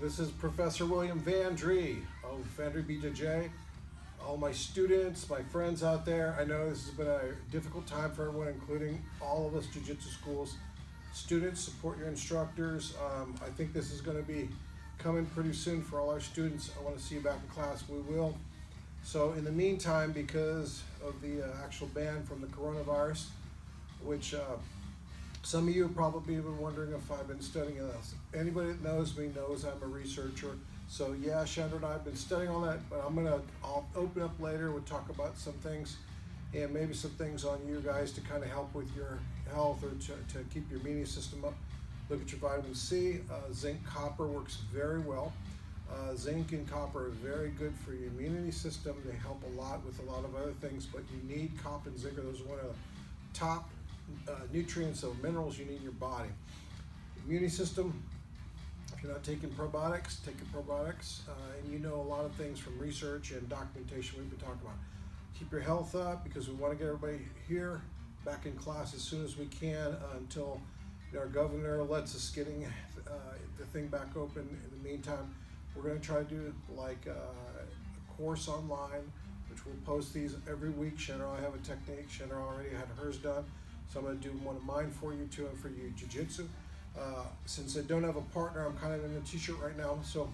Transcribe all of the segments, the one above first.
This is Professor William Vandry of Vandry BJJ. All my students, my friends out there, I know this has been a difficult time for everyone, including all of us Jiu-Jitsu schools. Students, support your instructors. I think this is going to be coming pretty soon for all our students. I want to see you back in class. We will. So in the meantime, because of the actual ban from the coronavirus, which some of you have probably been wondering if I've been studying this. Anybody that knows me knows I'm a researcher. So yeah, Chandra and I have been studying all that, but I'll open up later. We'll talk about some things and maybe some things on you guys to kind of help with your health or to keep your immune system up. Look at your vitamin C. Zinc, copper works very well. Zinc and copper are very good for your immunity system. They help a lot with a lot of other things, but you need copper and zinc. Those are one of the top nutrients or minerals you need in your body. Immunity system, if you're not taking probiotics, take your probiotics. And you know a lot of things from research and documentation we've been talking about. Keep your health up because we want to get everybody here back in class as soon as we can until our governor lets us getting the thing back open. In the meantime, we're going to try to do like a course online, which we'll post these every week. Chandra, I have a technique. Chandra already had hers done. So I'm going to do one of mine for you too, and for you Jiu-Jitsu. Since I don't have a partner, I'm kind of in a t-shirt right now. So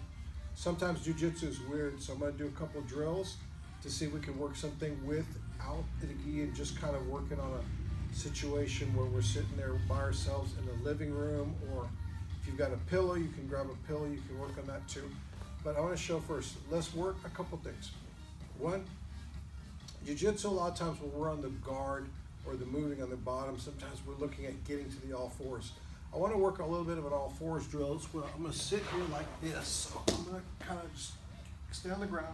sometimes Jiu-Jitsu is weird. So I'm going to do a couple drills to see if we can work something without the gi and just kind of working on a situation where we're sitting there by ourselves in the living room, or if you've got a pillow, you can grab a pillow, you can work on that too. But I want to show first, let's work a couple things. One, Jiu-Jitsu, a lot of times when we're on the guard or the moving on the bottom, sometimes we're looking at getting to the all fours. I want to work a little bit of an all fours drill. So I'm going to sit here like this. So I'm going to kind of just stay on the ground.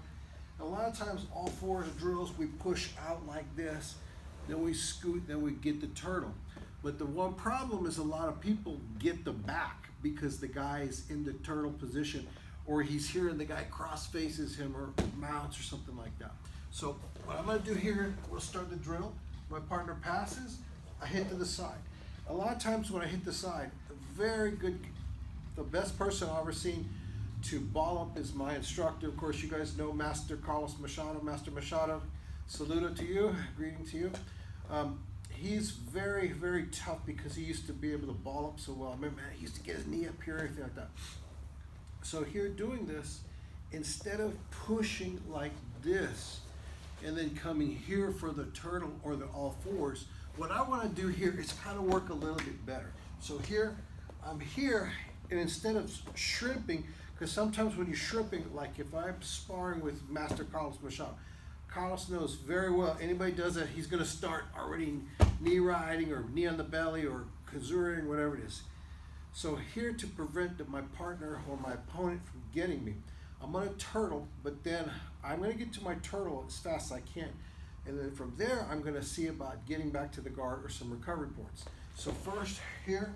And a lot of times all fours drills, we push out like this, then we scoot, then we get the turtle. But the one problem is a lot of people get the back because the guy is in the turtle position, or he's here and the guy cross faces him or mounts or something like that. So what I'm going to do here, we'll start the drill. My partner passes, I hit to the side. A lot of times when I hit the side, the best person I've ever seen to ball up is my instructor. Of course, you guys know Master Carlos Machado. Master Machado, saludo to you, greeting to you. He's very, very tough because he used to be able to ball up so well. I remember, man, he used to get his knee up here, everything like that. So here doing this, instead of pushing like this, and then coming here for the turtle or the all fours, what I want to do here is kind of work a little bit better. So here, I'm here, and instead of shrimping, because sometimes when you're shrimping, like if I'm sparring with Master Carlos Machado, Carlos knows very well, anybody does that, he's going to start already knee riding or knee on the belly or kazuring, whatever it is. So here to prevent my partner or my opponent from getting me, I'm going to turtle, but then I'm going to get to my turtle as fast as I can. And then from there, I'm going to see about getting back to the guard or some recovery points. So first here,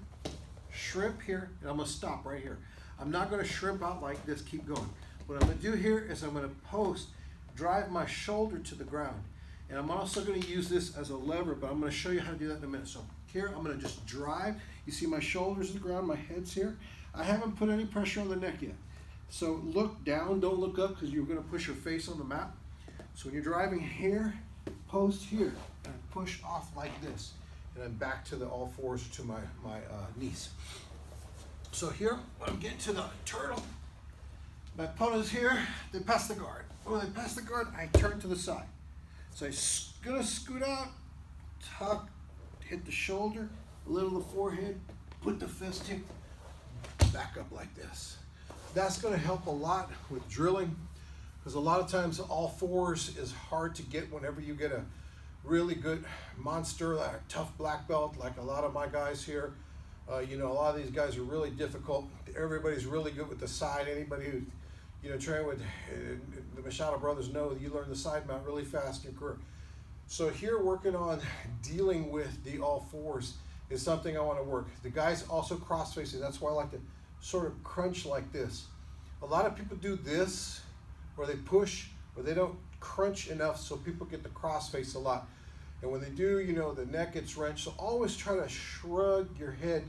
shrimp here, and I'm going to stop right here. I'm not going to shrimp out like this, keep going. What I'm going to do here is I'm going to post, drive my shoulder to the ground. And I'm also going to use this as a lever, but I'm going to show you how to do that in a minute. So here, I'm going to just drive. You see my shoulders to the ground, my head's here. I haven't put any pressure on the neck yet. So look down, don't look up because you're going to push your face on the mat. So when you're driving here, post here, and push off like this. And I'm back to the all fours to my knees. So here, when I'm getting to the turtle, my opponent's here, they pass the guard. When they pass the guard, I turn to the side. So I'm going to scoot out, tuck, hit the shoulder, a little of the forehead, put the fist here, back up like this. That's going to help a lot with drilling, because a lot of times all fours is hard to get whenever you get a really good monster, like a tough black belt, like a lot of my guys here. You know, a lot of these guys are really difficult. Everybody's really good with the side. Anybody who, you know, train with the Machado brothers know that you learn the side mount really fast in your career. So here, working on dealing with the all fours is something I want to work. The guys also cross facing. That's why I like to sort of crunch like this. A lot of people do this, or they push, or they don't crunch enough, so people get the cross face a lot. And when they do, you know, the neck gets wrenched. So always try to shrug your head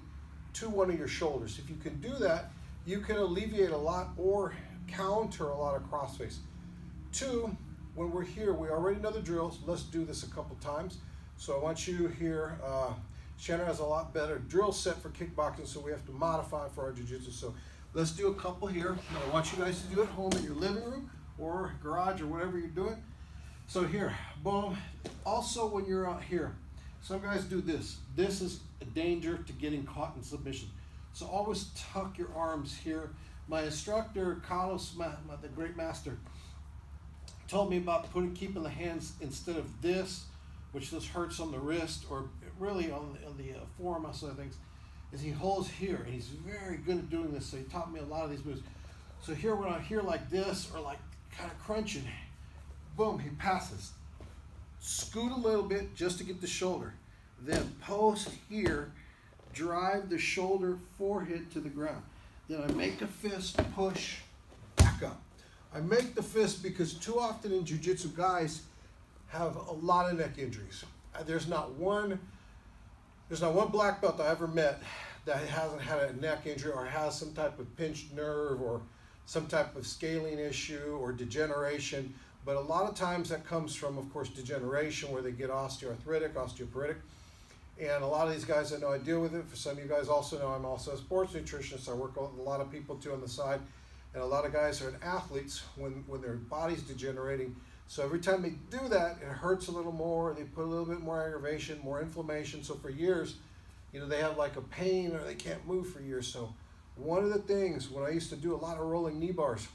to one of your shoulders. If you can do that, you can alleviate a lot or counter a lot of crossface. 2, when we're here, we already know the drills. Let's do this a couple times. So I want you here, Shannon has a lot better drill set for kickboxing, so we have to modify for our jiu-jitsu. So let's do a couple here. I want you guys to do it at home in your living room or garage or whatever you're doing. So here, boom. Also when you're out here, some guys do this. This is a danger to getting caught in submission. So always tuck your arms here. My instructor, Carlos, the great master, told me about keeping the hands instead of this, which this hurts on the wrist or really on the forearm muscle of things, is he holds here, and he's very good at doing this. So he taught me a lot of these moves. So here, when I'm here like this or like kind of crunching, boom, he passes. Scoot a little bit just to get the shoulder. Then post here, drive the shoulder forehead to the ground. Then I make a fist, push, back up. I make the fist because too often in jiu-jitsu, guys have a lot of neck injuries. There's not one black belt I ever met that hasn't had a neck injury or has some type of pinched nerve or some type of scaling issue or degeneration. But a lot of times that comes from, of course, degeneration, where they get osteoporotic. And a lot of these guys, I know I deal with it. For some of you guys also know I'm also a sports nutritionist. I work with a lot of people too on the side. And a lot of guys are athletes when their body's degenerating. So every time they do that, it hurts a little more. They put a little bit more aggravation, more inflammation. So for years, they have like a pain or they can't move for years. So one of the things, when I used to do a lot of rolling knee bars,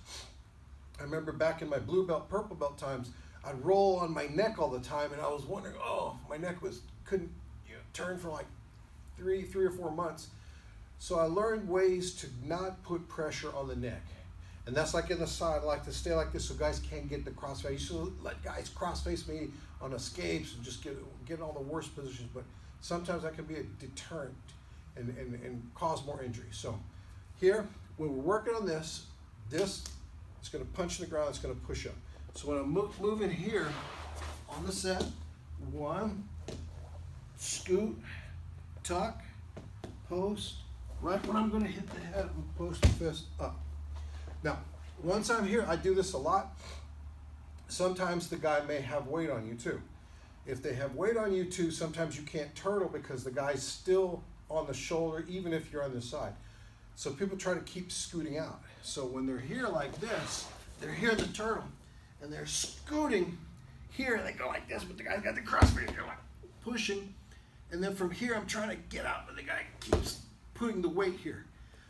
I remember back in my blue belt, purple belt times, I'd roll on my neck all the time, and I was wondering, my neck couldn't turn for like three or 4 months. So I learned ways to not put pressure on the neck. And that's like in the side, I like to stay like this so guys can't get the crossface. I used to let guys crossface me on escapes and just get in all the worst positions, but sometimes that can be a deterrent and cause more injury. So here, when we're working on this is gonna punch in the ground, it's gonna push up. So when I'm moving here on the set, 1, scoot, tuck, post, right when I'm gonna hit the head, post the fist up. Now, once I'm here, I do this a lot. Sometimes the guy may have weight on you too. If they have weight on you too, sometimes you can't turtle because the guy's still on the shoulder, even if you're on the side. So people try to keep scooting out. So when they're here like this, they're here the turtle, and they're scooting here, they go like this, but the guy's got the crossface, they're like pushing, and then from here I'm trying to get out, but the guy keeps putting the weight here.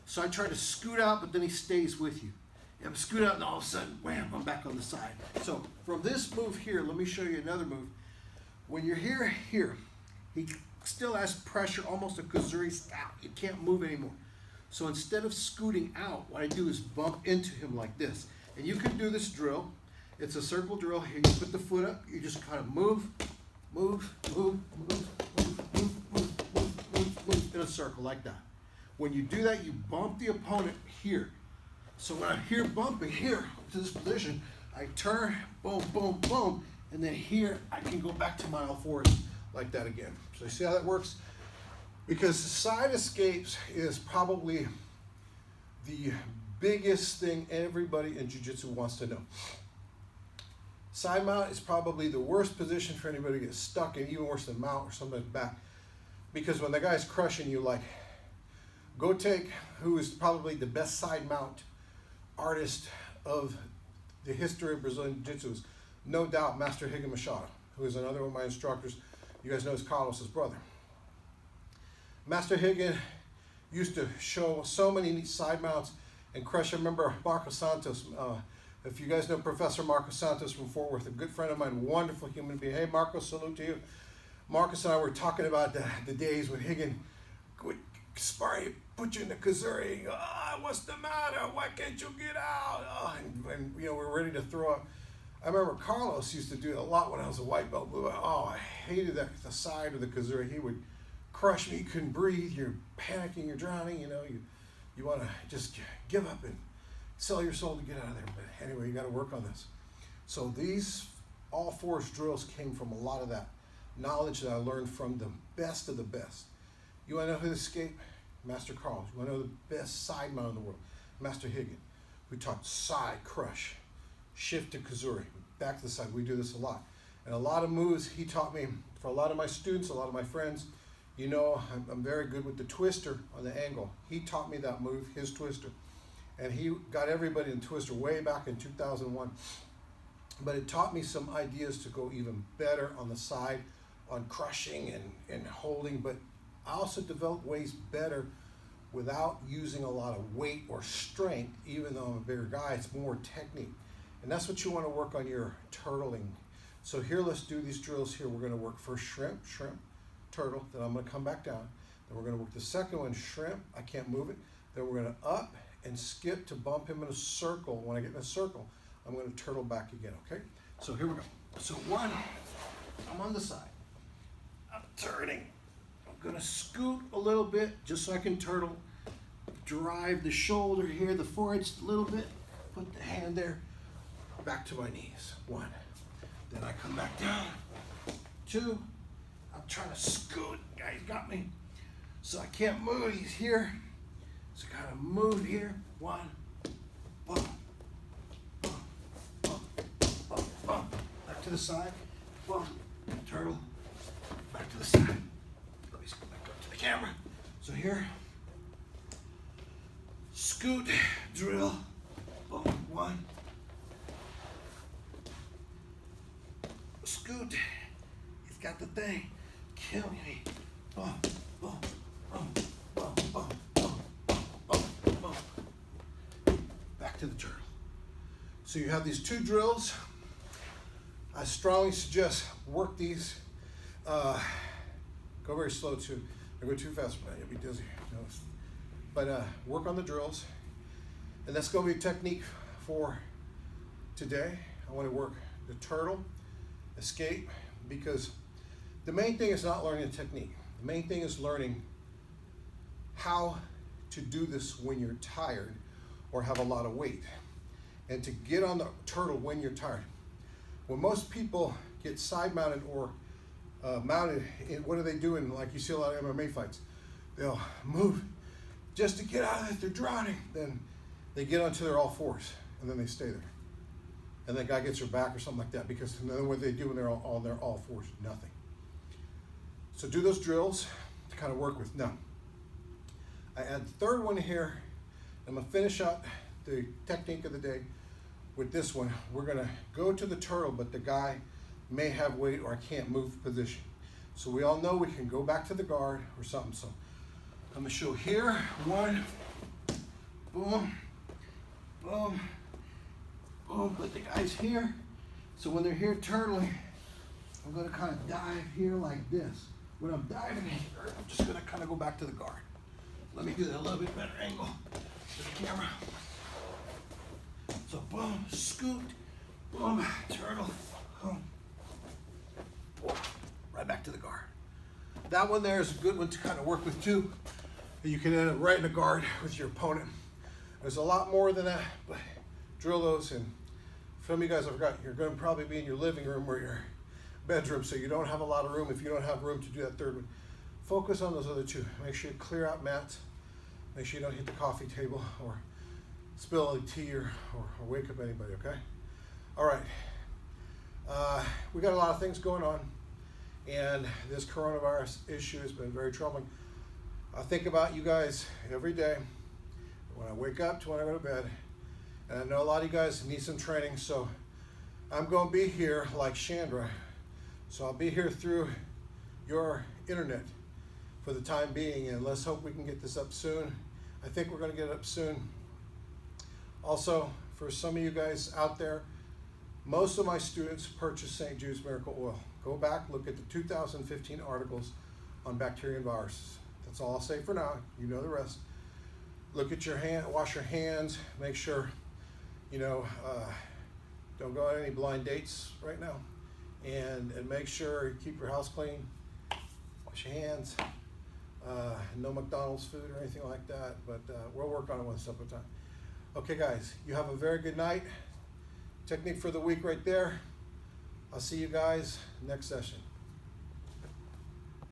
So I try to scoot out, but then he stays with you. And I'm scoot out, and all of a sudden, wham, I'm back on the side. So from this move here, let me show you another move. When you're here, he still has pressure, almost a kazuri style. You can't move anymore. So instead of scooting out, what I do is bump into him like this. And you can do this drill. It's a circle drill. Here, you put the foot up. You just kind of move in a circle like that. When you do that, you bump the opponent here. So when I'm here bumping here to this position, I turn, boom, boom, boom, and then here I can go back to my all fours like that again. So you see how that works? Because side escapes is probably the biggest thing everybody in jiu-jitsu wants to know. Side mount is probably the worst position for anybody to get stuck in, even worse than mount or somebody's back. Because when the guy's crushing you, like, go take who is probably the best side mount artist of the history of Brazilian Jiu-Jitsu, is no doubt Master Higan Machado, who is another one of my instructors. You guys know is Carlos's brother. Master Higan used to show so many neat side mounts and crush. I remember Marco Santos. If you guys know Professor Marco Santos from Fort Worth, a good friend of mine, wonderful human being. Hey, Marco, salute to you. Marcus and I were talking about the days when Higan would spar you, put you in the kazuri, and go, what's the matter? Why can't you get out? And we're ready to throw up. I remember Carlos used to do it a lot when I was a white belt, blue belt. I hated that, the side of the kazuri. He would crush me, you couldn't breathe, you're panicking, you're drowning, you want to just give up and sell your soul to get out of there. But anyway, you got to work on this. So these all fours drills came from a lot of that knowledge that I learned from the best of the best. You want to know who to escape? Master Carlos. You want to know the best side mount in the world? Master Higgin, who taught side crush, shift to kazuri, back to the side. We do this a lot. And a lot of moves he taught me for a lot of my students, a lot of my friends. You know, I'm very good with the twister on the angle. He taught me that move, his twister. And he got everybody in twister way back in 2001. But it taught me some ideas to go even better on the side, on crushing and holding. But I also developed ways better without using a lot of weight or strength. Even though I'm a bigger guy, it's more technique. And that's what you want to work on your turtling. So here, let's do these drills here. We're going to work first shrimp, turtle. Then I'm going to come back down. Then we're going to work the second one, shrimp. I can't move it. Then we're going to up and skip to bump him in a circle. When I get in a circle, I'm going to turtle back again, okay? So here we go. So one, I'm on the side. I'm turning. I'm going to scoot a little bit just so I can turtle. Drive the shoulder here, the forehead just a little bit. Put the hand there. Back to my knees. One. Then I come back down. Two. I'm trying to scoot. Guy's got me. So I can't move. He's here. So kind of move here. One. Boom. Boom. Boom. Boom. Boom. Back to the side. Boom. Turtle. Back to the side. Let me scoot back up to the camera. So here. Scoot. Drill. Boom. One. Scoot. He's got the thing. Kill me. Boom. Boom. Boom. Boom. Boom. Back to the turtle. So you have these two drills. I strongly suggest work these. Go very slow too. I go too fast, you'll be dizzy. But work on the drills. And that's going to be a technique for today. I want to work the turtle, escape, because the main thing is not learning a technique. The main thing is learning how to do this when you're tired or have a lot of weight, and to get on the turtle when you're tired. When most people get side mounted or mounted, what do they do in, like you see a lot of MMA fights? They'll move just to get out of it, they're drowning. Then they get onto their all fours and then they stay there. And that guy gets their back or something like that, because then what they do when they're on their all fours? Nothing. So do those drills to kind of work with. Now, I add the third one here. I'm gonna finish out the technique of the day with this one. We're gonna go to the turtle, but the guy may have weight or I can't move position. So we all know we can go back to the guard or something. So I'm gonna show here, one, boom, boom, boom, but the guy's here. So when they're here turtling, I'm gonna kind of dive here like this. When I'm diving here, I'm just gonna kind of go back to the guard. Let me do that a little bit better angle to the camera. So boom, scoot, boom, turtle, boom, right back to the guard. That one there is a good one to kind of work with too. You can end up right in the guard with your opponent. There's a lot more than that, but drill those. And some of you guys, I forgot, you're going to probably be in your living room or your bedroom, so you don't have a lot of room. If you don't have room to do that third one, focus on those other two. Make sure you clear out mats. Make sure you don't hit the coffee table or spill any tea or wake up anybody, okay? All right. We got a lot of things going on, and this coronavirus issue has been very troubling. I think about you guys every day, when I wake up to when I go to bed, and I know a lot of you guys need some training, so I'm going to be here like Chandra. So I'll be here through your internet for the time being, and let's hope we can get this up soon. I think we're going to get it up soon. Also, for some of you guys out there, most of my students purchase St. Jude's Miracle Oil. Go back, look at the 2015 articles on bacteria and viruses. That's all I'll say for now. You know the rest. Look at your hand, wash your hands, make sure, don't go on any blind dates right now. And make sure you keep your house clean, wash your hands, no McDonald's food or anything like that, but we'll work on it one step at a time. Okay guys, you have a very good night. Technique for the week right there. I'll see you guys next session.